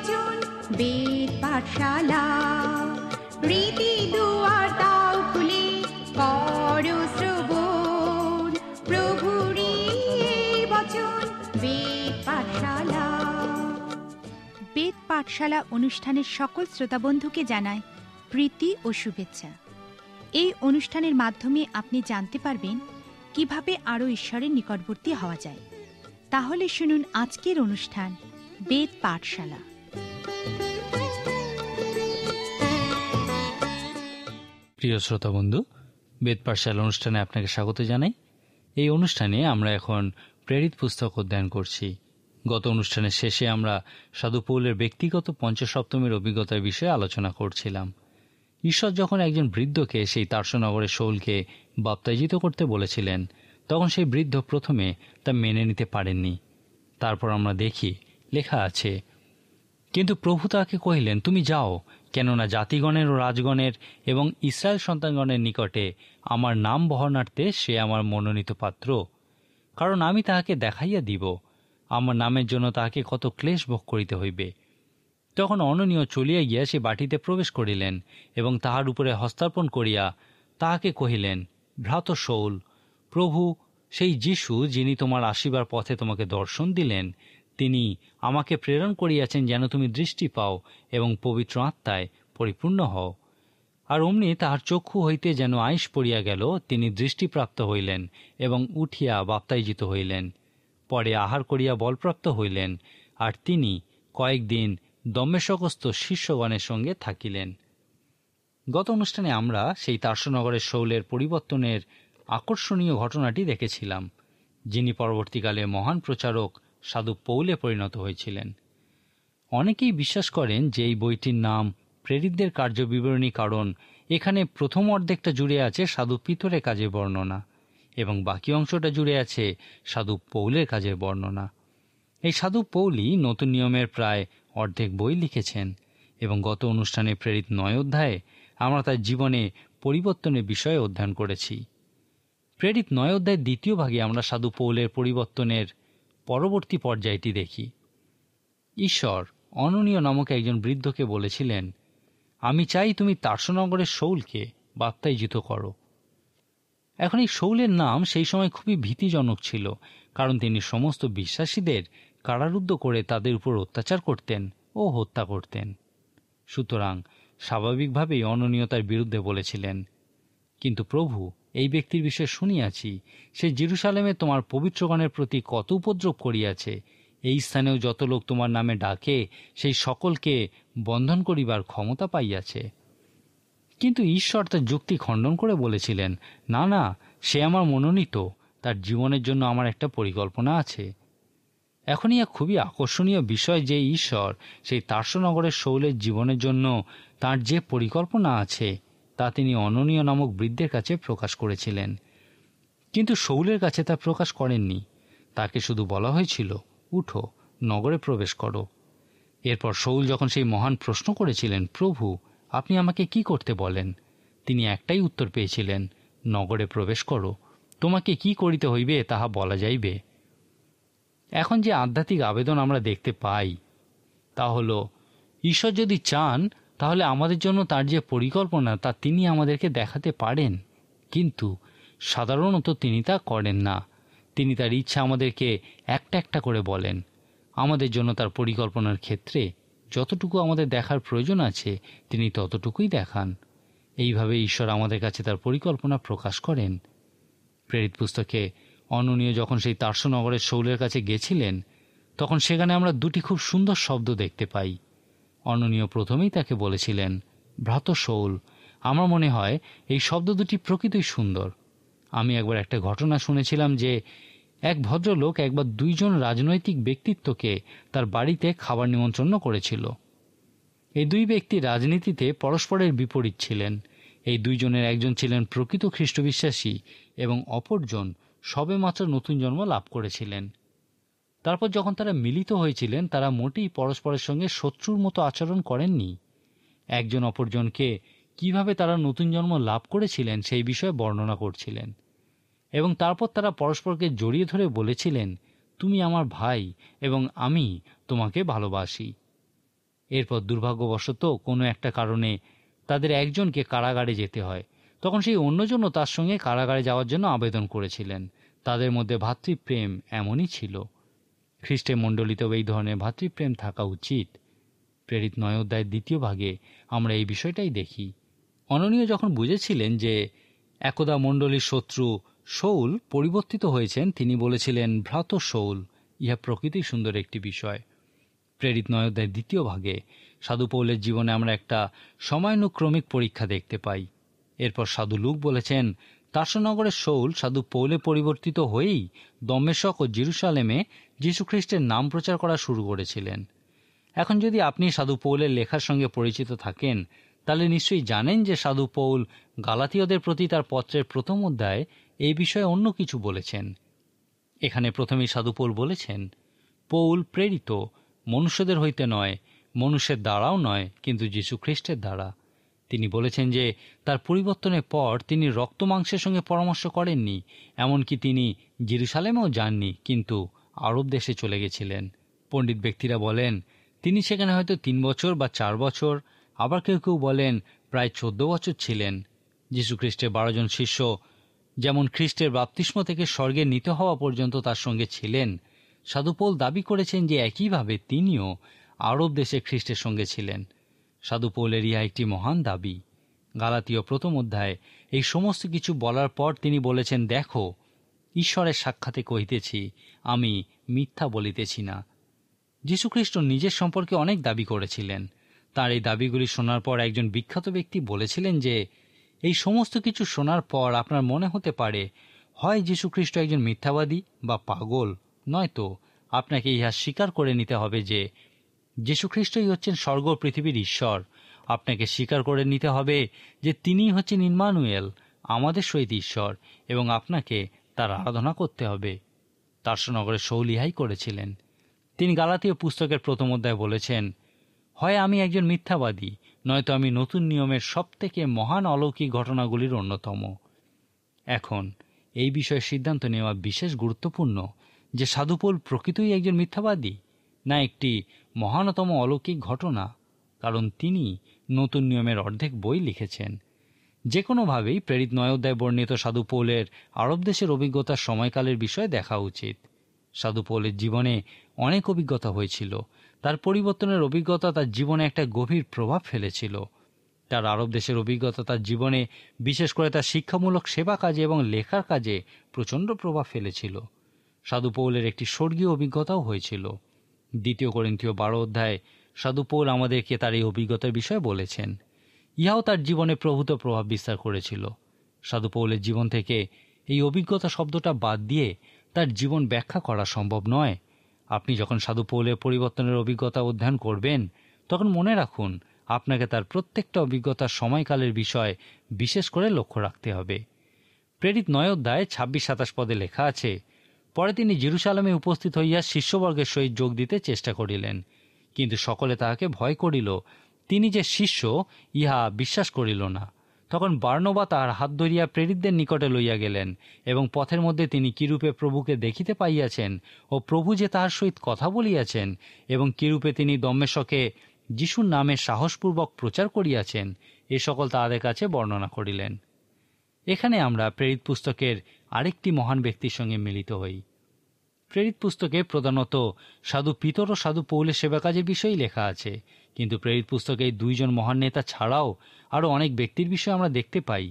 বচন বেদ পাঠশালা। রীতি দুয়ার দাও খুলে করো শ্রবণ, প্রভুরই বচন বেদ পাঠশালা। বেদ পাঠশালা অনুষ্ঠানের সকল শ্রোতাবন্ধুকে জানায় প্রীতি ও শুভেচ্ছা। এই অনুষ্ঠানের মাধ্যমে আপনি জানতে পারবেন কিভাবে আরও ঈশ্বরের নিকটবর্তী হওয়া যায়। তাহলে শুনুন আজকের অনুষ্ঠান বেদ পাঠশালা। প্রিয় শ্রোতা বন্ধু, বেদ পাঠশালা অনুষ্ঠানে আপনাকে স্বাগত জানাই। এই অনুষ্ঠানে আমরা এখন প্রেরিত পুস্তক অধ্যয়ন করছি। গত অনুষ্ঠানের শেষে আমরা সাধু পৌলের ব্যক্তিগত পঞ্চসপ্তমীর অভিজ্ঞতার বিষয়ে আলোচনা করছিলাম। ঈশ্বর যখন একজন বৃদ্ধকে সেই তার্সনগরের শৌলকে বাপ্তাইজিত করতে বলেছিলেন, তখন সেই বৃদ্ধ প্রথমে তা মেনে নিতে পারেননি। তারপর আমরা দেখি লেখা আছে, কিন্তু প্রভু তাকে কহিলেন, তুমি যাও, কেননা জাতিগণের ও রাজগণের এবং ইসরায়েল সন্তানগণের নিকটে আমার নাম বহনার্থে সে আমার মনোনীত পাত্র। কারণ আমি তাহাকে দেখাইয়া দিব আমার নামের জন্য তাহাকে কত ক্লেশ ভোগ করিতে হইবে। তখন অননীয় চলিয়া গিয়া সে বাটিতে প্রবেশ করিলেন এবং তাহার উপরে হস্তার্পণ করিয়া তাহাকে কহিলেন, ভ্রাত শৌল, প্রভু সেই যীশু যিনি তোমার আসিবার পথে তোমাকে দর্শন দিলেন, তিনি আমাকে প্রেরণ করিয়াছেন যেন তুমি দৃষ্টি পাও এবং পবিত্র আত্মায় পরিপূর্ণ হও। আর অমনি তাহার চক্ষু হইতে যেন আইস পড়িয়া গেল, তিনি দৃষ্টিপ্রাপ্ত হইলেন এবং উঠিয়া বাপ্তাইজিত হইলেন। পরে আহার করিয়া বলপ্রাপ্ত হইলেন, আর তিনি কয়েকদিন দমেশকস্থ শিষ্যগণের সঙ্গে থাকিলেন। গত অনুষ্ঠানে আমরা সেই তার্সনগরের শৌলের পরিবর্তনের আকর্ষণীয় ঘটনাটি দেখেছিলাম, যিনি পরবর্তীকালে মহান প্রচারক সাধু পৌলে পরিণত হয়েছিলেন। অনেকেই বিশ্বাস করেন যে এই বইটির নাম প্রেরিতদের কার্যবিবরণী, কারণ এখানে প্রথম অর্ধেকটা জুড়ে আছে সাধু পিতরের কাজের বর্ণনা এবং বাকি অংশটা জুড়ে আছে সাধু পৌলের কাজের বর্ণনা। এই সাধু পৌলই নতুন নিয়মের প্রায় অর্ধেক বই লিখেছেন এবং গত অনুষ্ঠানে প্রেরিত 9 অধ্যায়ে আমরা তার জীবনে পরিবর্তনের বিষয়ে অধ্যয়ন করেছি। প্রেরিত 9 অধ্যায়ের দ্বিতীয় ভাগে আমরা সাধু পৌলের পরিবর্তনের পরবর্তী পর্যায়টি দেখি। ঈশ্বর অননীয় নামক একজন বৃদ্ধকে বলেছিলেন, আমি চাই তুমি তার্সনগরের শৌলকে বাপ্তাইজিত করো। এখন এই শৌলের নাম সেই সময় খুবই ভীতিজনক ছিল, কারণ তিনি সমস্ত বিশ্বাসীদের কারারুদ্ধ করে তাদের উপর অত্যাচার করতেন ও হত্যা করতেন। সুতরাং স্বাভাবিকভাবেই অননীয়তার বিরুদ্ধে বলেছিলেন, কিন্তু প্রভু এই ব্যক্তির বিষয়ে শুনিয়াছি, সে জেরুসালেমে তোমার পবিত্রগণের প্রতি কত উপদ্রব করিয়াছে। এই স্থানেও যত লোক তোমার নামে ডাকে, সেই সকলকে বন্ধন করিবার ক্ষমতা পাইয়াছে। কিন্তু ঈশ্বর তার যুক্তি খণ্ডন করে বলেছিলেন, না না, সে আমার মনোনীত, তার জীবনের জন্য আমার একটা পরিকল্পনা আছে। এখনই এক খুবই আকর্ষণীয় বিষয় যে ঈশ্বর সেই তার্সনগরের শৌলের জীবনের জন্য তার যে পরিকল্পনা আছে তা তিনি অননীয় নামক বৃদ্ধের কাছে প্রকাশ করেছিলেন। কিন্তু শৌলের কাছে তা প্রকাশ করেননি। তাকে শুধু বলা হয়েছিল, উঠো, নগরে প্রবেশ করো। এরপর শৌল যখন সেই মহান প্রশ্ন করেছিলেন, প্রভু আপনি আমাকে কি করতে বলেন, তিনি একটাই উত্তর পেয়েছিলেন, নগরে প্রবেশ করো, তোমাকে কি করিতে হইবে তাহা বলা যাইবে। এখন যে আধ্যাত্মিক আবেদন আমরা দেখতে পাই তা হল, ঈশ্বর যদি চান তাহলে আমাদের জন্য তার যে পরিকল্পনা তা তিনি আমাদেরকে দেখাতে পারেন, কিন্তু সাধারণত তিনি তা করেন না। তিনি তার ইচ্ছা আমাদেরকে একটা একটা করে বলেন। আমাদের জন্য তার পরিকল্পনার ক্ষেত্রে যতটুকু আমাদের দেখার প্রয়োজন আছে তিনি ততটুকুই দেখান। এইভাবে ঈশ্বর আমাদের কাছে তার পরিকল্পনা প্রকাশ করেন। প্রেরিত পুস্তকে অননীয় যখন সেই তার্সনগরের শৌলের কাছে গেছিলেন, তখন সেখানে আমরা দুটি খুব সুন্দর শব্দ দেখতে পাই। অননীয় প্রথমেই তাকে বলেছিলেন, ভ্রাত শৌল। আমার মনে হয় এই শব্দ দুটি প্রকৃতই সুন্দর। আমি একবার একটা ঘটনা শুনেছিলাম যে এক ভদ্রলোক একবার 2 জন রাজনৈতিক ব্যক্তিত্বকে তার বাড়িতে খাবার নিমন্ত্রণ করেছিল। এই 2 ব্যক্তি রাজনীতিতে পরস্পরের বিপরীত ছিলেন। এই 2 জনের একজন ছিলেন প্রকৃত খ্রিস্টবিশ্বাসী এবং অপরজন সবেমাত্র নতুন জন্ম লাভ করেছিলেন। তারপর যখন তারা মিলিত হয়েছিলেন, তারা মোটেই পরস্পরের সঙ্গে শত্রুর মতো আচরণ করেননি। একজন অপরজনকে কিভাবে তারা নতুন জন্ম লাভ করেছিলেন সেই বিষয়ে বর্ণনা করছিলেন এবং তারপর তারা পরস্পরকে জড়িয়ে ধরে বলেছিলেন, তুমি আমার ভাই এবং আমি তোমাকে ভালোবাসি। এরপর দুর্ভাগ্যবশত কোনো একটা কারণে তাদের একজনকে কারাগারে যেতে হয়। তখন সেই অন্যজনও তার সঙ্গে কারাগারে যাওয়ার জন্য আবেদন করেছিলেন। তাদের মধ্যে ভ্রাতৃপ্রেম এমনই ছিল। খ্রিস্টের মণ্ডলীতেও এই ধরনের ভ্রাতৃপ্রেম থাকা উচিত। প্রেরিত 9 অধ্যায়ের 2 ভাগে আমরা এই বিষয়টাই দেখি। অননীয় যখন বুঝেছিলেন যে একদা মণ্ডলীর শত্রু শৌল পরিবর্তিত হয়েছেন, তিনি বলেছিলেন, ভ্রাত শৌল। ইহা প্রকৃতি সুন্দর একটি বিষয়। প্রেরিত 9 অধ্যায়ের 2 ভাগে সাধু পৌলের জীবনে আমরা একটা সময়ানুক্রমিক পরীক্ষা দেখতে পাই। এরপর সাধু লুক বলেছেন, তার্সনগরের শৌল সাধু পৌলে পরিবর্তিত হয়েই দমেশক ও জেরুসালেমে যীশুখ্রিস্টের নাম প্রচার করা শুরু করেছিলেন। এখন যদি আপনি সাধু পৌলের লেখার সঙ্গে পরিচিত থাকেন, তাহলে নিশ্চয়ই জানেন যে সাধু পৌল গালাতীয়দের প্রতি তার পত্রের 1ম অধ্যায়ে এই বিষয়ে অন্য কিছু বলেছেন। এখানে প্রথমেই সাধু পৌল বলেছেন, পৌল প্রেরিত মনুষ্যদের হইতে নয়, মনুষ্যের দ্বারাও নয়, কিন্তু যীশুখ্রিস্টের দ্বারা। তিনি বলেছেন যে তার পরিবর্তনের পর তিনি রক্ত মাংসের সঙ্গে পরামর্শ করেননি, এমনকি তিনি জেরুসালেমেও যাননি, কিন্তু আরব দেশে চলে গেছিলেন। পণ্ডিত ব্যক্তিরা বলেন তিনি সেখানে হয়তো 3 বছর বা 4 বছর, আবার কেউ কেউ বলেন প্রায় 14 বছর ছিলেন। যীশুখ্রিস্টের 12 জন শিষ্য যেমন খ্রিস্টের বাপ্তিস্ম থেকে স্বর্গে নিতে হওয়া পর্যন্ত তার সঙ্গে ছিলেন, সাধু পৌল দাবি করেছেন যে একইভাবে তিনিও আরব দেশে খ্রিস্টের সঙ্গে ছিলেন। সাধু পৌলের ইহা একটি মহান দাবি। গালাতীয় 1ম অধ্যায়ে এই সমস্ত কিছু বলার পর তিনি বলেছেন, দেখো, ঈশ্বরের সাক্ষাতে কহিতেছি, আমি মিথ্যা বলিতেছি না। যীশুখ্রিস্ট নিজের সম্পর্কে অনেক দাবি করেছিলেন। তার এই দাবিগুলি শোনার পর একজন বিখ্যাত ব্যক্তি বলেছিলেন যে এই সমস্ত কিছু শোনার পর আপনার মনে হতে পারে হয় যীশুখ্রিস্ট একজন মিথ্যাবাদী বা পাগল, নয়তো আপনাকে ইহা স্বীকার করে নিতে হবে যে যীশুখ্রিস্টই হচ্ছেন স্বর্গ পৃথিবীর ঈশ্বর। আপনাকে স্বীকার করে নিতে হবে যে তিনিই হচ্ছেন ইম্মানুয়েল, আমাদের সহিত ঈশ্বর, এবং আপনাকে তার আরাধনা করতে হবে। তার্সনগরে শৌল ইহাই করেছিলেন। তিনি গালাতীয় পুস্তকের 1ম অধ্যায়ে বলেছেন, হয় আমি একজন মিথ্যাবাদী, নয়তো আমি নতুন নিয়মের সবথেকে মহান অলৌকিক ঘটনাগুলির অন্যতম। এখন এই বিষয়ে সিদ্ধান্ত নেওয়া বিশেষ গুরুত্বপূর্ণ যে সাধু পৌল প্রকৃতই একজন মিথ্যাবাদী না একটি মহানতম অলৌকিক ঘটনা, কারণ তিনি নতুন নিয়মের অর্ধেক বই লিখেছেন। যে কোনোভাবেই প্রেরিত 9 অধ্যায়ে বর্ণিত সাধু পৌলের আরব দেশের অভিজ্ঞতার সময়কালের বিষয়ে দেখা উচিত। সাধু পৌলের জীবনে অনেক অভিজ্ঞতা হয়েছিল। তার পরিবর্তনের অভিজ্ঞতা তার জীবনে একটা গভীর প্রভাব ফেলেছিল। তার আরব দেশের অভিজ্ঞতা তার জীবনে, বিশেষ করে তার শিক্ষামূলক সেবা কাজে এবং লেখার কাজে প্রচণ্ড প্রভাব ফেলেছিল। সাধু পৌলের একটি স্বর্গীয় অভিজ্ঞতাও হয়েছিল। 2 করিন্থীয় 12 অধ্যায়ে সাধু পৌল আমাদেরকে তার এই অভিজ্ঞতার বিষয়ে বলেছেন। ইহাও তার জীবনে প্রভূত প্রভাব বিস্তার করেছিল। সাধু পৌলের জীবন থেকে এই অভিজ্ঞতা শব্দটা বাদ দিয়ে তার জীবন ব্যাখ্যা করা সম্ভব নয়। আপনি যখন সাধু পৌলের পরিবর্তনের অভিজ্ঞতা অধ্যয়ন করবেন, তখন মনে রাখুন আপনাকে তার প্রত্যেকটা অভিজ্ঞতার সময়কালের বিষয় বিশেষ করে লক্ষ্য রাখতে হবে। প্রেরিত 9 অধ্যায়ে 26-27 পদে লেখা আছে, পরে তিনি জেরুসালেমে উপস্থিত হইয়া শিষ্যবর্গের সহিত যোগ দিতে চেষ্টা করিলেন, কিন্তু সকলে তাহাকে ভয় করিল, তিনি যে শিষ্য ইহা বিশ্বাস করিল না। তখন বার্নবা তাহার হাত ধরিয়া প্রেরিতদের নিকটে লইয়া গেলেন, এবং পথের মধ্যে তিনি কিরূপে প্রভুকে দেখিতে পাইয়াছেন ও প্রভু যে তাহার সহিত কথা বলিয়াছেন, এবং কিরূপে তিনি দম্মেশকে যিশুর নামে সাহসপূর্বক প্রচার করিয়াছেন, এ সকল তাহাদের কাছে বর্ণনা করিলেন। এখানে আমরা প্রেরিত পুস্তকের আরেকটি মহান ব্যক্তির সঙ্গে মিলিত হই। প্রেরিত পুস্তকে প্রধানত সাধু পিতর ও সাধু পৌলের সেবা কাজের বিষয়েই লেখা আছে, কিন্তু প্রেরিত পুস্তকে এই 2 জন মহান নেতা ছাড়াও আরও অনেক ব্যক্তির বিষয়ে আমরা দেখতে পাই।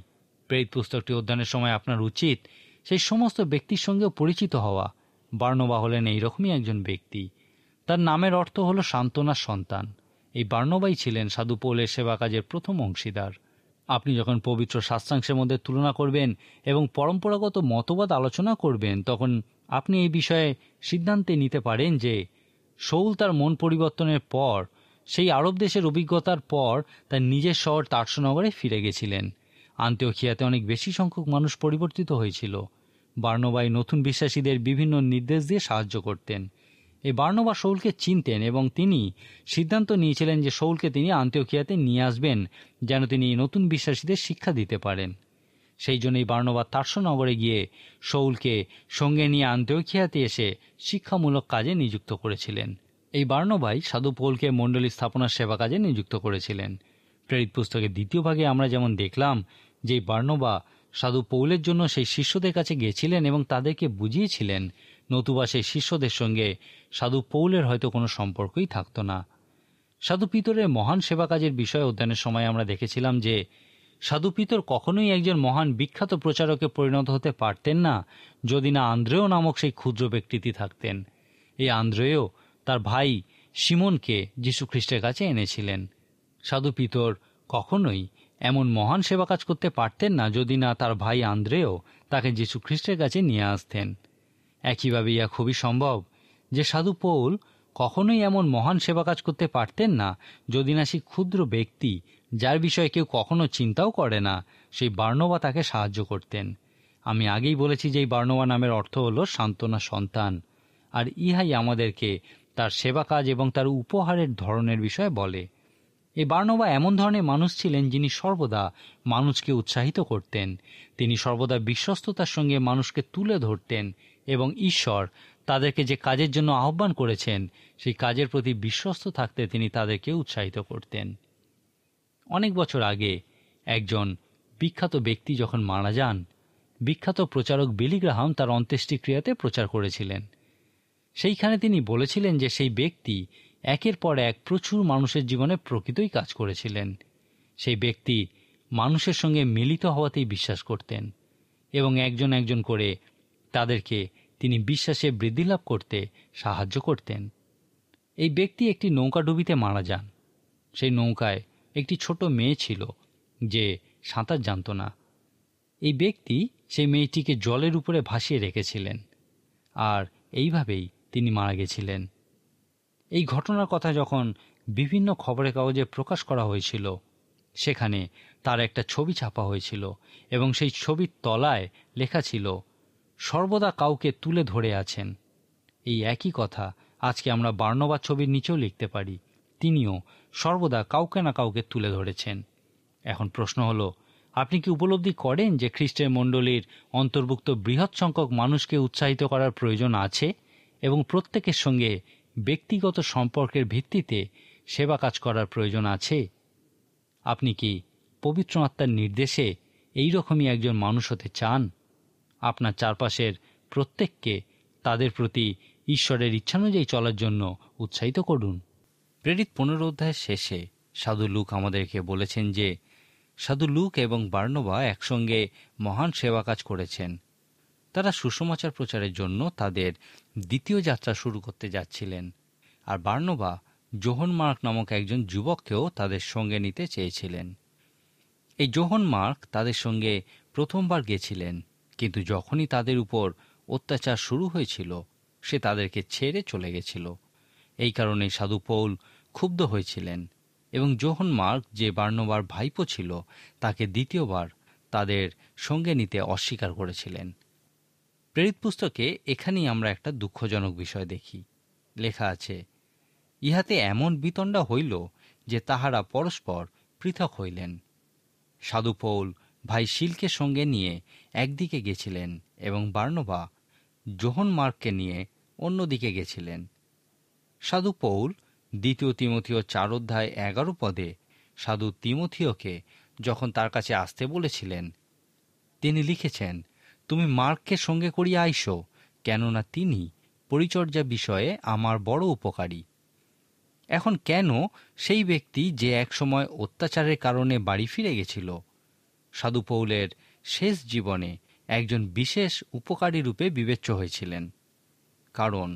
প্রেরিত পুস্তকটি অধ্যয়নের সময় আপনার উচিত সেই সমস্ত ব্যক্তির সঙ্গেও পরিচিত হওয়া। বার্নবা হলেন এইরকমই একজন ব্যক্তি। তার নামের অর্থ হল সান্ত্বনার সন্তান। এই বার্নবাই ছিলেন সাধু পৌলের সেবা কাজের প্রথম অংশীদার। আপনি যখন পবিত্র শাস্ত্রাংশের মধ্যে তুলনা করবেন এবং পরম্পরাগত মতবাদ আলোচনা করবেন, তখন আপনি এই বিষয়ে সিদ্ধান্তে নিতে পারেন যে শৌল তার মন পরিবর্তনের পর, সেই আরব দেশের অভিজ্ঞতার পর তার নিজের শহর তার্সনগরে ফিরে গেছিলেন। আন্তিওখিয়াতে অনেক বেশি সংখ্যক মানুষ পরিবর্তিত হয়েছিল। বার্নবাই নতুন বিশ্বাসীদের বিভিন্ন নির্দেশ দিয়ে সাহায্য করতেন। এই বার্নবা শৌলকে চিনতেন এবং তিনি সিদ্ধান্ত নিয়েছিলেন যে শৌলকে তিনি আন্তিওখিয়াতে নিয়ে আসবেন, যেন তিনি নতুন বিশ্বাসীদের শিক্ষা দিতে পারেন। সেই জন্যই বার্নবা তার্সনগরে গিয়ে শৌলকে সঙ্গে নিয়ে আন্তিওখিয়াতে এসে শিক্ষামূলক কাজে নিযুক্ত করেছিলেন। এই বার্নবাই সাধু পৌলকে মণ্ডলী স্থাপনার সেবা কাজে নিযুক্ত করেছিলেন। প্রেরিত পুস্তকের দ্বিতীয় ভাগে আমরা যেমন দেখলাম যে এই বার্নবা সাধু পৌলের জন্য সেই শিষ্যদের কাছে গিয়েছিলেন এবং তাদেরকে বুঝিয়েছিলেন, নতুবা সেই শিষ্যদের সঙ্গে সাধু পৌলের হয়তো কোনো সম্পর্কই থাকতো না। সাধু পিতরের মহান সেবা কাজের বিষয়ে অধ্যয়নের সময় আমরা দেখেছিলাম যে সাধু পিতর কখনোই একজন মহান বিখ্যাত প্রচারকে পরিণত হতে পারতেন না যদি না আন্দ্রেয় নামক সেই ক্ষুদ্র ব্যক্তিটি থাকতেন। এই আন্দ্রেয় তার ভাই সিমনকে যীশুখ্রিস্টের কাছে এনেছিলেন। সাধু পিতর কখনোই এমন মহান সেবা কাজ করতে পারতেন না যদি না তার ভাই আন্দ্রেয় তাকে যীশুখ্রিস্টের কাছে নিয়ে আসতেন। একইভাবে ইয়া খুবই সম্ভব যে সাধু পৌল কখনোই এমন মহান সেবা কাজ করতে পারতেন না যদি না সেই ক্ষুদ্র ব্যক্তি, যার বিষয়ে কেউ কখনো চিন্তাও করে না, সেই বার্নবা তাকে সাহায্য করতেন। আমি আগেই বলেছি যে এই বার্নবা নামের অর্থ হল সান্ত্বনা সন্তান, আর ইহাই আমাদেরকে তার সেবা কাজ এবং তার উপহারের ধরনের বিষয়ে বলে। এই বার্নবা এমন ধরনের মানুষ ছিলেন যিনি সর্বদা মানুষকে উৎসাহিত করতেন। তিনি সর্বদা বিশ্বস্ততার সঙ্গে মানুষকে তুলে ধরতেন এবং ঈশ্বর তাদেরকে যে কাজের জন্য আহ্বান করেছেন সেই কাজের প্রতি বিশ্বস্ত থাকতে তিনি তাদেরকে উৎসাহিত করতেন। অনেক বছর আগে একজন বিখ্যাত ব্যক্তি যখন মারা যান, বিখ্যাত প্রচারক বিলি গ্রাহাম তার অন্ত্যেষ্টিক্রিয়াতে প্রচার করেছিলেন। সেইখানে তিনি বলেছিলেন যে সেই ব্যক্তি একের পর এক প্রচুর মানুষের জীবনে প্রকৃতই কাজ করেছিলেন। সেই ব্যক্তি মানুষের সঙ্গে মিলিত হওয়াতেই বিশ্বাস করতেন এবং একজন একজন করে তাদেরকে তিনি বিশ্বাসে বৃদ্ধি লাভ করতে সাহায্য করতেন। এই ব্যক্তি একটি নৌকাডুবিতে মারা যান। সেই নৌকায় একটি ছোট মেয়ে ছিল যে সাঁতার জানত না। এই ব্যক্তি সেই মেয়েটিকে জলের উপরে ভাসিয়ে রেখেছিলেন, আর এইভাবেই তিনি মারা গেছিলেন। এই ঘটনার কথা যখন বিভিন্ন খবরের কাগজে প্রকাশ করা হয়েছিল, সেখানে তার একটা ছবি ছাপা হয়েছিল এবং সেই ছবির তলায় লেখা ছিল, সর্বদা কাউকে তুলে ধরে আছেন। এই একই কথা আজকে আমরা বার্নবা ছবির নিচেও লিখতে পারি, তিনিও সর্বদা কাউকে না কাউকে তুলে ধরেছেন। এখন প্রশ্ন হলো, আপনি কি উপলব্ধি করেন যে খ্রিস্টের মণ্ডলীর অন্তর্ভুক্ত বৃহৎ সংখ্যক মানুষকে উৎসাহিত করার প্রয়োজন আছে এবং প্রত্যেকের সঙ্গে ব্যক্তিগত সম্পর্কের ভিত্তিতে সেবা কাজ করার প্রয়োজন আছে? আপনি কি পবিত্র আত্মার নির্দেশে এইরকমই একজন মানুষ হতে চান? আপনার চারপাশের প্রত্যেককে তাদের প্রতি ঈশ্বরের ইচ্ছানুযায়ী চলার জন্য উৎসাহিত করুন। প্রেরিত 15 অধ্যায়ের শেষে সাধু লুক আমাদেরকে বলেছেন যে সাধু লুক এবং বার্নবা একসঙ্গে মহান সেবা কাজ করেছেন। তারা সুসমাচার প্রচারের জন্য তাদের দ্বিতীয় যাত্রা শুরু করতে যাচ্ছিলেন, আর বার্নবা যোহন মার্ক নামক একজন যুবককেও তাদের সঙ্গে নিতে চেয়েছিলেন। এই যোহন মার্ক তাদের সঙ্গে প্রথমবার গেছিলেন, কিন্তু যখনই তাদের উপর অত্যাচার শুরু হয়েছিল সে তাদেরকে ছেড়ে চলে গেছিল। এই কারণে সাধু পৌল ক্ষুব্ধ হয়েছিলেন এবং যোহন মার্ক, যে বার্নবার ভাইপো ছিল, তাকে দ্বিতীয়বার তাদের সঙ্গে নিতে অস্বীকার করেছিলেন। প্রেরিত পুস্তকে এখানেই আমরা একটা দুঃখজনক বিষয় দেখি। লেখা আছে, ইহাতে এমন বিতণ্ডা হইল যে তাহারা পরস্পর পৃথক হইলেন। সাধু পৌল ভাই শিলকে সঙ্গে নিয়ে একদিকে গেছিলেন এবং বার্নবা যোহন মার্ককে নিয়ে অন্যদিকে গেছিলেন। সাধু পৌল 2 তিমথিও 4 অধ্যায় 11 পদে সাধু তিমথিওকে যখন তার কাছে আসতে বলেছিলেন, তিনি লিখেছেন, তুমি মার্ককে সঙ্গে করিয়া আইসো, কেননা তিনি পরিচর্যা বিষয়ে আমার বড় উপকারী। এখন কেন সেই ব্যক্তি যে একসময় অত্যাচারের কারণে বাড়ি ফিরে গেছিল, সাধু পৌলের শেষ জীবনে একজন বিশেষ উপকারী রূপে বিবেচ্য হয়েছিলেন? কারণ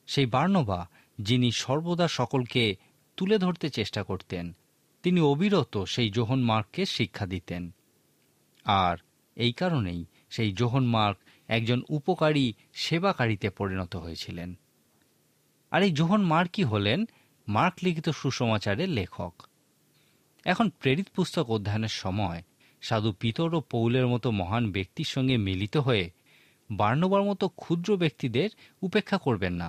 সেই বার্নবা, যিনি সর্বদা সকলকে তুলে ধরতে চেষ্টা করতেন, তিনি অবিরত সেই যোহন মার্ককে শিক্ষা দিতেন। আর এই কারণেই সেই যোহন মার্ক একজন উপকারী সেবাকারীতে পরিণত হয়েছিলেন। আর এই যোহন মার্কই হলেন মার্ক লিখিত সুসমাচারের লেখক। এখন প্রেরিত পুস্তক অধ্যয়নের সময় সাধু পিতর ও পৌলের মতো মহান ব্যক্তির সঙ্গে মিলিত হয়ে বার্নবার মতো ক্ষুদ্র ব্যক্তিদের উপেক্ষা করবেন না,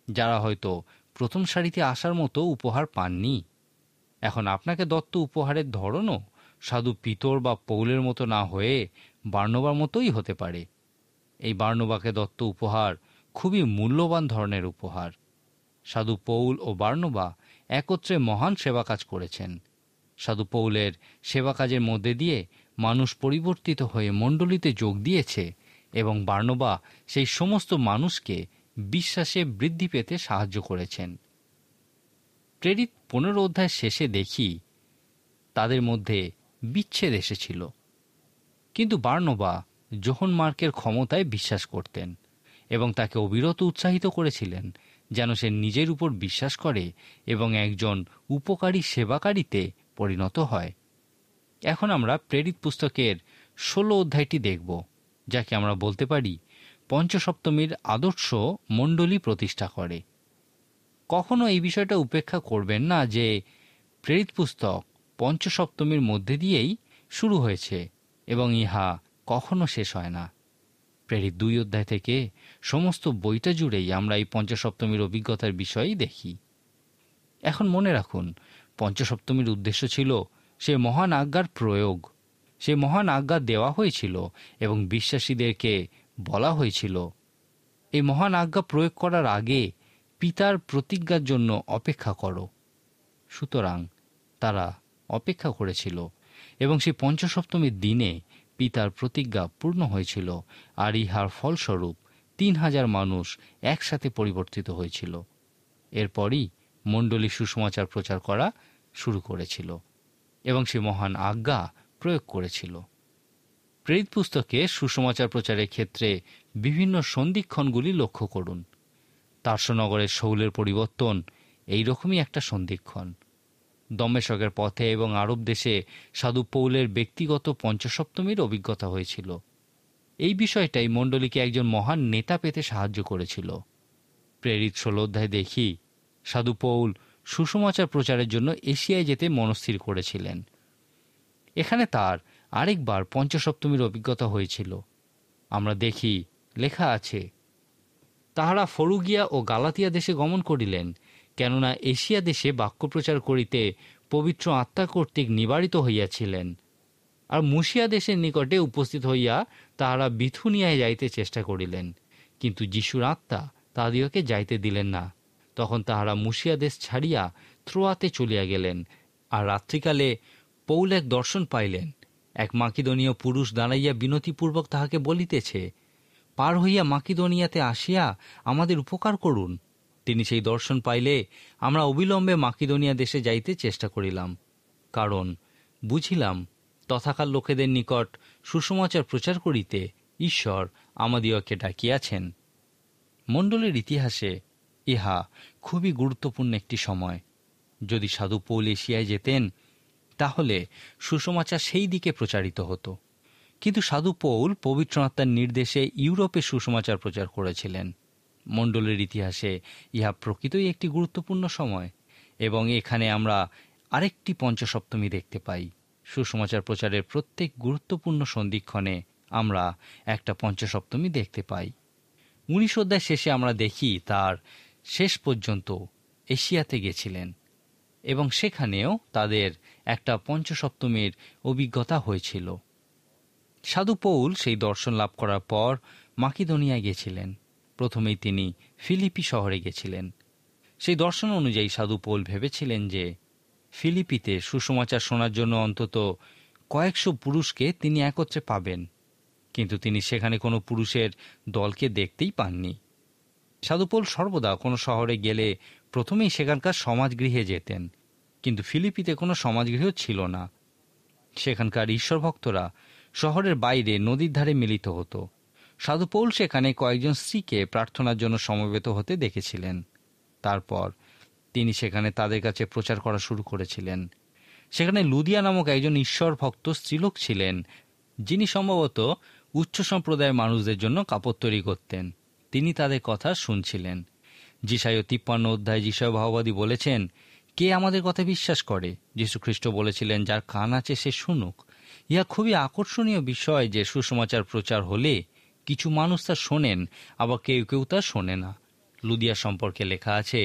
যারা হয়তো প্রথম সারিতে আসার মতো উপহার পাননি। এখন আপনাকে দত্ত উপহারের ধরনও সাধু পিতর বা পৌলের মতো না হয়ে বার্নবার মতোই হতে পারে। এই বার্নবাকে দত্ত উপহার খুবই মূল্যবান ধরনের উপহার। সাধু পৌল ও বার্নবা একত্রে মহান সেবা কাজ করেছেন। সাধু পৌলের সেবা কাজের মধ্যে দিয়ে মানুষ পরিবর্তিত হয়ে মণ্ডলীতে যোগ দিয়েছে এবং বার্নবা সেই সমস্ত মানুষকে বিশ্বাসে বৃদ্ধি পেতে সাহায্য করেছেন। প্রেরিত 15 অধ্যায়ের শেষে দেখি তাদের মধ্যে বিচ্ছেদ এসেছিল, কিন্তু বার্নবা যোহন মার্কের ক্ষমতায় বিশ্বাস করতেন এবং তাকে অবিরত উৎসাহিত করেছিলেন যেন সে নিজের উপর বিশ্বাস করে এবং একজন উপকারী সেবাকারীতে পরিণত হয়। এখন আমরা প্রেরিত পুস্তকের 16 অধ্যায়টি দেখব, যাকে আমরা বলতে পারি পঞ্চসপ্তমীর আদর্শ মণ্ডলী প্রতিষ্ঠা করে। কখনো এই বিষয়টা উপেক্ষা করবেন না যে প্রেরিত পুস্তক পঞ্চসপ্তমীর মধ্যে দিয়েই শুরু হয়েছে এবং ইহা কখনো শেষ হয় না। প্রেরিত 2 অধ্যায় থেকে সমস্ত বইটা জুড়েই আমরা এই পঞ্চসপ্তমীর অভিজ্ঞতার বিষয়েই দেখি। এখন মনে রাখুন, পঞ্চসপ্তমীর উদ্দেশ্য ছিল সে মহান আজ্ঞার প্রয়োগ। সে মহান আজ্ঞা দেওয়া হয়েছিল এবং বিশ্বাসীদেরকে বলা হয়েছিল, এই মহান আজ্ঞা প্রয়োগ করার আগে পিতার প্রতিজ্ঞার জন্য অপেক্ষা করো। সুতরাং তারা অপেক্ষা করেছিল এবং সেই পঞ্চসপ্তমীর দিনে পিতার প্রতিজ্ঞা পূর্ণ হয়েছিল, আর ইহার ফলস্বরূপ 3000 মানুষ একসাথে পরিবর্তিত হয়েছিল। এরপরই মণ্ডলী সুসমাচার প্রচার করা শুরু করেছিল এবং সে মহান আজ্ঞা প্রয়োগ করেছিল। প্রেরিত পুস্তকে সুসমাচার প্রচারের ক্ষেত্রে বিভিন্ন সন্ধিক্ষণগুলি লক্ষ্য করুন। তার্সনগরের শৌলের পরিবর্তন এইরকমই একটা সন্ধিক্ষণ। দমেশকের পথে এবং আরব দেশে সাধু পৌলের ব্যক্তিগত পঞ্চসপ্তমীর অভিজ্ঞতা হয়েছিল। এই বিষয়টাই মণ্ডলীকে একজন মহান নেতা পেতে সাহায্য করেছিল। প্রেরিত 16 অধ্যায় দেখি সাধু পৌল সুসমাচার প্রচারের জন্য এশিয়ায় যেতে মনস্থির করেছিলেন। এখানে তার আরেকবার পঞ্চসপ্তমীর অভিজ্ঞতা হয়েছিল। আমরা দেখি লেখা আছে, তাহারা ফরুগিয়া ও গালাতিয়া দেশে গমন করিলেন, কেননা এশিয়া দেশে বাক্য প্রচার করিতে পবিত্র আত্মা কর্তৃক নিবারিত হইয়াছিলেন। আর মুশিয়া দেশের নিকটে উপস্থিত হইয়া তাহারা বিথুনিয়ায় যাইতে চেষ্টা করিলেন, কিন্তু যিশুর আত্মা তাহাদিগকে যাইতে দিলেন না। তখন তাহারা মুশিয়া দেশ ছাড়িয়া ত্রোয়াতে চলিয়া গেলেন। আর রাত্রিকালে পৌল এক দর্শন পাইলেন। এক মাকিদনীয় পুরুষ দাঁড়াইয়া বিনতিপূর্বক তাহাকে বলিতেছে, পার হইয়া মাকিদনিয়াতে আসিয়া আমাদের উপকার করুন। তিনি সেই দর্শন পাইলে আমরা অবিলম্বে মাকিদনিয়া দেশে যাইতে চেষ্টা করিলাম, কারণ বুঝিলাম তথাকার লোকেদের নিকট সুসমাচার প্রচার করিতে ঈশ্বর আমাদিগকে ডাকিয়াছেন। মণ্ডলের ইতিহাসে ইহা খুবই গুরুত্বপূর্ণ একটি সময়। যদি সাধু পৌল এশিয়ায় যেতেন তাহলে সুসমাচার সেই দিকে প্রচারিত হতো, কিন্তু সাধু পৌল পবিত্র আত্মার নির্দেশে ইউরোপে সুসমাচার প্রচার করেছিলেন। মণ্ডলের ইতিহাসে ইহা প্রকৃতই একটি গুরুত্বপূর্ণ সময় এবং এখানে আমরা আরেকটি পঞ্চসপ্তমী দেখতে পাই। সুসমাচার প্রচারের প্রত্যেক গুরুত্বপূর্ণ সন্ধিক্ষণে আমরা একটা পঞ্চসপ্তমী দেখতে পাই। 19 অধ্যায় শেষে আমরা দেখি তার শেষ পর্যন্ত এশিয়াতে গেছিলেন এবং সেখানেও তাদের একটা পঞ্চসপ্তমীর অভিজ্ঞতা হয়েছিল। সাধু পৌল সেই দর্শন লাভ করার পর মাকিদনিয়ায় গেছিলেন। প্রথমেই তিনি ফিলিপি শহরে গেছিলেন। সেই দর্শন অনুযায়ী সাধু পৌল ভেবেছিলেন যে ফিলিপিতে সুসমাচার শোনার জন্য অন্তত কয়েকশো পুরুষকে তিনি একত্রে পাবেন, কিন্তু তিনি সেখানে কোনো পুরুষের দলকে দেখতেই পাননি। সাধু পৌল সর্বদা কোনো শহরে গেলে প্রথমেই সেখানকার সমাজগৃহে যেতেন, কিন্তু ফিলিপিতে কোনো সমাজগৃহ ছিল না। সেখানকার ঈশ্বর ভক্তরা শহরের বাইরে নদীর ধারে মিলিত হতো। সাধু পৌল সেখানে কয়েকজন স্ত্রীকে প্রার্থনার জন্য সমবেত হতে দেখেছিলেন। তারপর তিনি সেখানে তাদের কাছে প্রচার করা শুরু করেছিলেন। সেখানে লুদিয়া নামক একজন ঈশ্বর ভক্ত স্ত্রীলোক ছিলেন, যিনি সম্ভবত উচ্চ সম্প্রদায়ের মানুষদের জন্য কাপড় তৈরি করতেন। তিনি তাদের কথা শুনছিলেন। যিশায় 53 অধ্যায় যিশায় ভাববাদী বলেছেন, কে আমাদের কথা বিশ্বাস করে? যীশু খ্রিস্ট বলেছিলেন, যার কান আছে সে শুনুক। ইহা খুবই আকর্ষণীয় বিষয় যে সুসমাচার প্রচার হলে কিছু মানুষ তা শোনেন, আবার কেউ কেউ তা শোনে না। লুদিয়া সম্পর্কে লেখা আছে,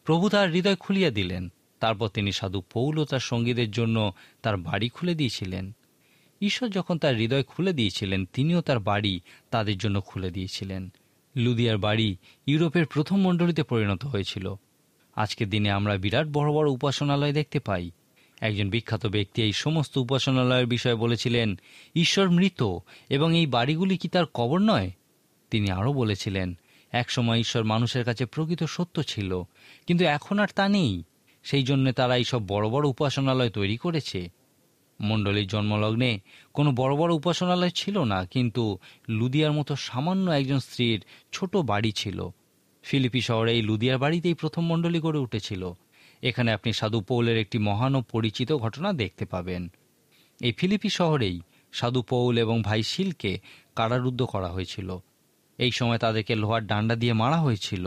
প্রভু তার হৃদয় খুলিয়া দিলেন। তারপর তিনি সাধু পৌল ও তার সঙ্গীদের জন্য তার বাড়ি খুলে দিয়েছিলেন। ঈশ্বর যখন তার হৃদয় খুলে দিয়েছিলেন, তিনিও তার বাড়ি তাদের জন্য খুলে দিয়েছিলেন। লুদিয়ার বাড়ি ইউরোপের প্রথম মণ্ডলীতে পরিণত হয়েছিল। আজকের দিনে আমরা বিরাট বড় বড় উপাসনালয় দেখতে পাই। একজন বিখ্যাত ব্যক্তি এই সমস্ত উপাসনালয়ের বিষয়ে বলেছিলেন, ঈশ্বর মৃত এবং এই বাড়িগুলি কি তার কবর নয়? তিনি আরও বলেছিলেন, একসময় ঈশ্বর মানুষের কাছে প্রকৃত সত্য ছিল, কিন্তু এখন আর তা নেই। সেই জন্য তারা এইসব বড় বড় উপাসনালয় তৈরি করেছে। মণ্ডলীর জন্মলগ্নে কোনো বড় বড় উপাসনালয় ছিল না, কিন্তু লুদিয়ার মতো সামান্য একজন স্ত্রীর ছোট বাড়ি ছিল। ফিলিপি শহরে এই লুদিয়ার বাড়িতেই প্রথম মণ্ডলী গড়ে উঠেছিল। এখানে আপনি সাধু পৌলের একটি মহান ও পরিচিত ঘটনা দেখতে পাবেন। এই ফিলিপি শহরেই সাধু পৌল এবং ভাই শিলকে কারারুদ্ধ করা হয়েছিল। এই সময় তাদেরকে লোহার ডান্ডা দিয়ে মারা হয়েছিল।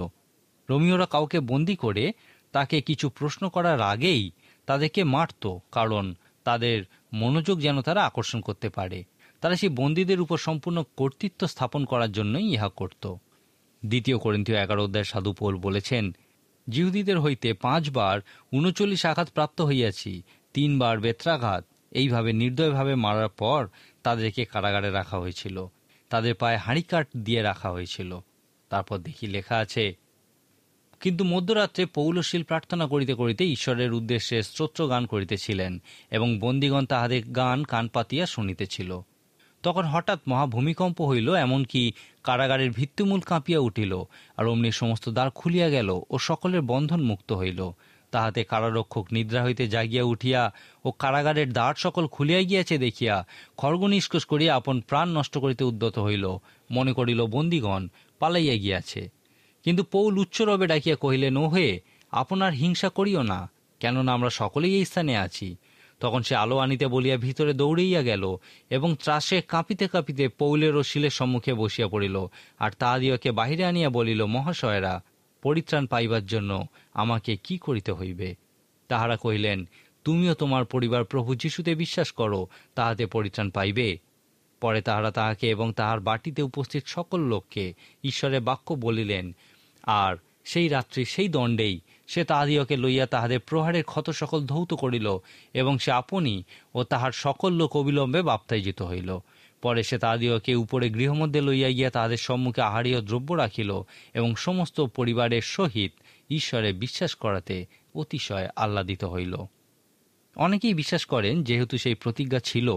রোমীয়রা কাউকে বন্দি করে তাকে কিছু প্রশ্ন করার আগেই তাদেরকে মারত, কারণ তাদের মনোযোগ যেন তারা আকর্ষণ করতে পারে। তারা সেই বন্দীদের উপর সম্পূর্ণ কর্তৃত্ব স্থাপন করার জন্যই ইহা করত। 2 করিন্থীয় 11 অধ্যায় সাধু পৌল বলেছেন, জিহুদীদের হইতে 5 বার 39 আঘাত প্রাপ্ত হইয়াছি, 3 বার বেত্রাঘাত। এইভাবে নির্দয়ভাবে মারার পর তাদেরকে কারাগারে রাখা হয়েছিল। তাদের পায়ে হাঁড়িকাঠ দিয়ে রাখা হয়েছিল। তারপর দেখি লেখা আছে, কিন্তু মধ্যরাত্রে পৌল ও শিল প্রার্থনা করিতে করিতে ঈশ্বরের উদ্দেশ্যে স্তোত্র গান করিতেছিলেন এবং বন্দীগণ তাহাদের গান কান পাতিয়া শুনিতেছিল। তখন হঠাৎ মহাভূমিকম্প হইল, এমনকি কারাগারের ভিত্তিমূল কাঁপিয়া উঠিল, আর অমনি সমস্ত দ্বার খুলিয়া গেল ও সকলের বন্ধন মুক্ত হইল। তাহাতে কারারক্ষক নিদ্রা হইতে জাগিয়া উঠিয়া ও কারাগারের দ্বার সকল খুলিয়া গিয়াছে দেখিয়া খড়গ নিষ্কোষ করিয়া আপন প্রাণ নষ্ট করিতে উদ্যত হইল, মনে করিল বন্দীগণ পালাইয়া গিয়াছে। কিন্তু পৌল উচ্চরবে ডাকিয়া কহিলেন, ওহে, আপনার হিংসা করিও না, কেননা আমরা সকলেই এই স্থানে আছি। তখন সে আলো আনিতে বলিয়া ভিতরে দৌড়াইয়া গেল এবং ত্রাসে কাঁপিতে কাঁপিতে পৌলের ও শিলের সম্মুখে বসিয়া পড়িল, আর তাহাদিওকে বাহিরে আনিয়া বলিল, মহাশয়রা, পরিত্রাণ পাইবার জন্য আমাকে কি করিতে হইবে? তাহারা কহিলেন, তুমিও তোমার পরিবার প্রভু যীশুতে বিশ্বাস করো, তাহাতে পরিত্রাণ পাইবে। পরে তাহারা তাহাকে এবং তাহার বাটিতে উপস্থিত সকল লোককে ঈশ্বরের বাক্য বলিলেন, আর সেই রাত্রি সেই দণ্ডেই সে তাহাদিওকে লইয়া তাহাদের প্রহারের ক্ষত সকল ধৌত করিল, এবং সে আপনি ও তাহার সকল লোক অবিলম্বে বাপ্তাইজিত হইল। পরে সে তাহাদিওকে উপরে গৃহমধ্যে লইয়া গিয়া তাহাদের সম্মুখে আহারীয় দ্রব্য রাখিল এবং সমস্ত পরিবারের সহিত ঈশ্বরে বিশ্বাস করাতে অতিশয় আহ্লাদিত হইল। অনেকেই বিশ্বাস করেন, যেহেতু সেই প্রতিজ্ঞা ছিল,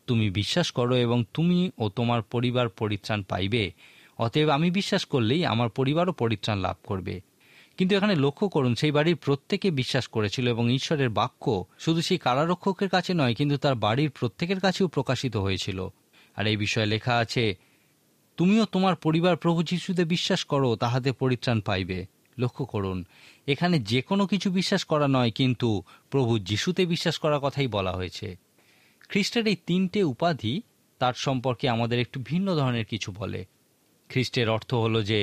তুমি বিশ্বাস করো এবং তুমি ও তোমার পরিবার পরিত্রাণ পাইবে, অতএব আমি বিশ্বাস করলেই আমার পরিবারও পরিত্রাণ লাভ করবে। কিন্তু এখানে লক্ষ্য করুন, সেই বাড়ির প্রত্যেকে বিশ্বাস করেছিল এবং ঈশ্বরের বাক্য শুধু সেই কারারক্ষকের কাছে নয়, কিন্তু তার বাড়ির প্রত্যেকের কাছেও প্রকাশিত হয়েছিল। আর এই বিষয়ে লেখা আছে, তুমিও তোমার পরিবার প্রভু যীশুতে বিশ্বাস করো, তাহাতে পরিত্রাণ পাইবে। লক্ষ্য করুন, এখানে যে কোনো কিছু বিশ্বাস করা নয়, কিন্তু প্রভু যীশুতে বিশ্বাস করার কথাই বলা হয়েছে। খ্রিস্টের এই 3টে উপাধি তার সম্পর্কে আমাদের একটু ভিন্ন ধরনের কিছু বলে। খ্রিস্টের অর্থ হলো যে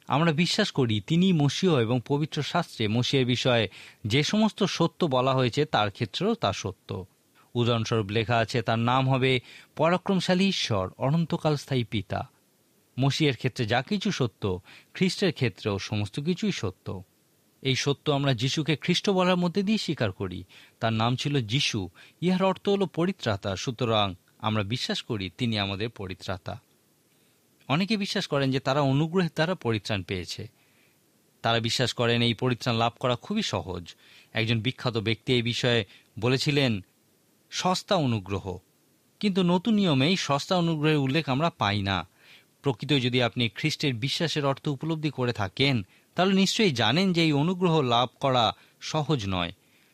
আমরা বিশ্বাস করি তিনি মসীহ, এবং পবিত্র শাস্ত্রে মসীহের বিষয়ে যে সমস্ত সত্য বলা হয়েছে তার ক্ষেত্রেও তা সত্য। উদাহরণস্বরূপ লেখা আছে, তার নাম হবে পরাক্রমশালী ঈশ্বর, অনন্তকাল স্থায়ী পিতা। মসীহের ক্ষেত্রে যা কিছু সত্য, খ্রিস্টের ক্ষেত্রেও সমস্ত কিছুই সত্য। এই সত্য আমরা যিশুকে খ্রিস্ট বলার মধ্যে দিয়ে স্বীকার করি। তার নাম ছিল যিশু, ইহার অর্থ হলো পরিত্রাতা। সুতরাং আমরা বিশ্বাস করি তিনি আমাদের পরিত্রাতা। অনেকে বিশ্বাস করেন যে তারা অনুগ্রহের দ্বারা পরিত্রাণ পেয়েছে। তারা বিশ্বাস করেন এই পরিত্রাণ লাভ করা খুবই সহজ। একজন বিখ্যাত ব্যক্তি এই বিষয়ে বলেছিলেন, সস্তা অনুগ্রহ। কিন্তু নতুন নিয়মে এই সস্তা অনুগ্রহের উল্লেখ আমরা পাই না। প্রকৃত যদি আপনি খ্রিস্টের বিশ্বাসের অর্থ উপলব্ধি করে থাকেন, তাহলে নিশ্চয়ই জানেন যে এই অনুগ্রহ লাভ করা সহজ নয়।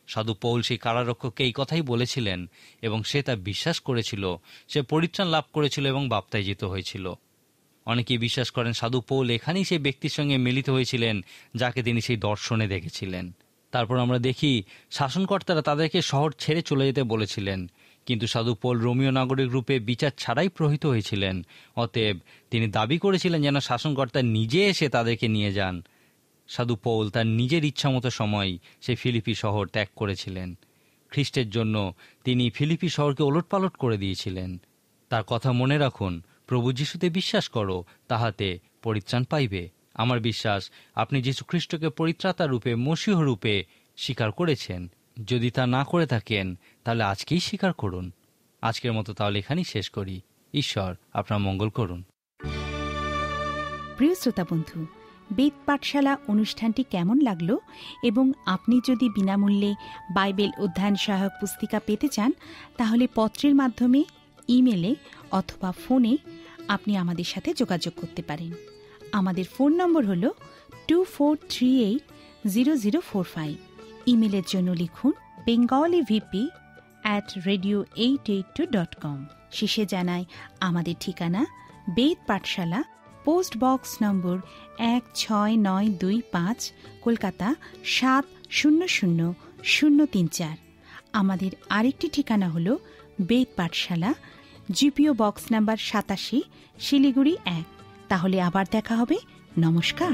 সাধু পৌল সেই কারারক্ষককে এই কথাই বলেছিলেন, এবং সে তা বিশ্বাস করেছিল। সে পরিত্রাণ লাভ করেছিল এবং বাপ্তাইজিত হয়েছিল। অনেকেই বিশ্বাস করেন সাধু পৌল এখানেই সেই ব্যক্তির সঙ্গে মিলিত হয়েছিলেন যাকে তিনি সেই দর্শনে দেখেছিলেন। তারপর আমরা দেখি শাসনকর্তারা তাদেরকে শহর ছেড়ে চলে যেতে বলেছিলেন, কিন্তু সাধু পৌল রোমীয় নাগরিক রূপে বিচার ছাড়াই প্রহিত হয়েছিলেন। অতএব তিনি দাবি করেছিলেন যেন শাসনকর্তা নিজে এসে তাদেরকে নিয়ে যান। সাধু পৌল তার নিজের ইচ্ছামতো সময় সেই ফিলিপি শহর ত্যাগ করেছিলেন। খ্রিস্টের জন্য তিনি ফিলিপি শহরকে ওলটপালট করে দিয়েছিলেন। তার কথা মনে রাখুন, প্রভু যিশুতে বিশ্বাস করো, তাহাতে পরিত্রাণ পাইবে। আমার বিশ্বাস আপনি যীশু খ্রিস্টকে পরিত্রাতা রূপে, মসীহ রূপে স্বীকার করেছেন। যদি তা না করে থাকেন, তাহলে আজকেই স্বীকার করুন। আজকের মতো তাহলে এখানেই শেষ করি। ঈশ্বর আপনার মঙ্গল করুন। প্রিয় শ্রোতা বন্ধু, বেদ পাঠশালা অনুষ্ঠানটি কেমন লাগলো এবং আপনি যদি বিনামূল্যে বাইবেল অধ্যয়ন সহায়ক পুস্তিকা পেতে চান তাহলে পত্রের মাধ্যমে, ইমেলে অথবা ফোনে আপনি আমাদের সাথে যোগাযোগ করতে পারেন। আমাদের ফোন নম্বর হল 24380045। ইমেলের জন্য লিখুন bengalivp@radio882.com। শেষে জানাই আমাদের ঠিকানা বেদ পাঠশালা, পোস্ট বক্স নম্বর 16925, কলকাতা 700034। আমাদের আরেকটি ঠিকানা হল বেদ পাঠশালা, জিপিও বক্স নাম্বার 87, শিলিগুড়ি 1। তাহলে আবার দেখা হবে। নমস্কার।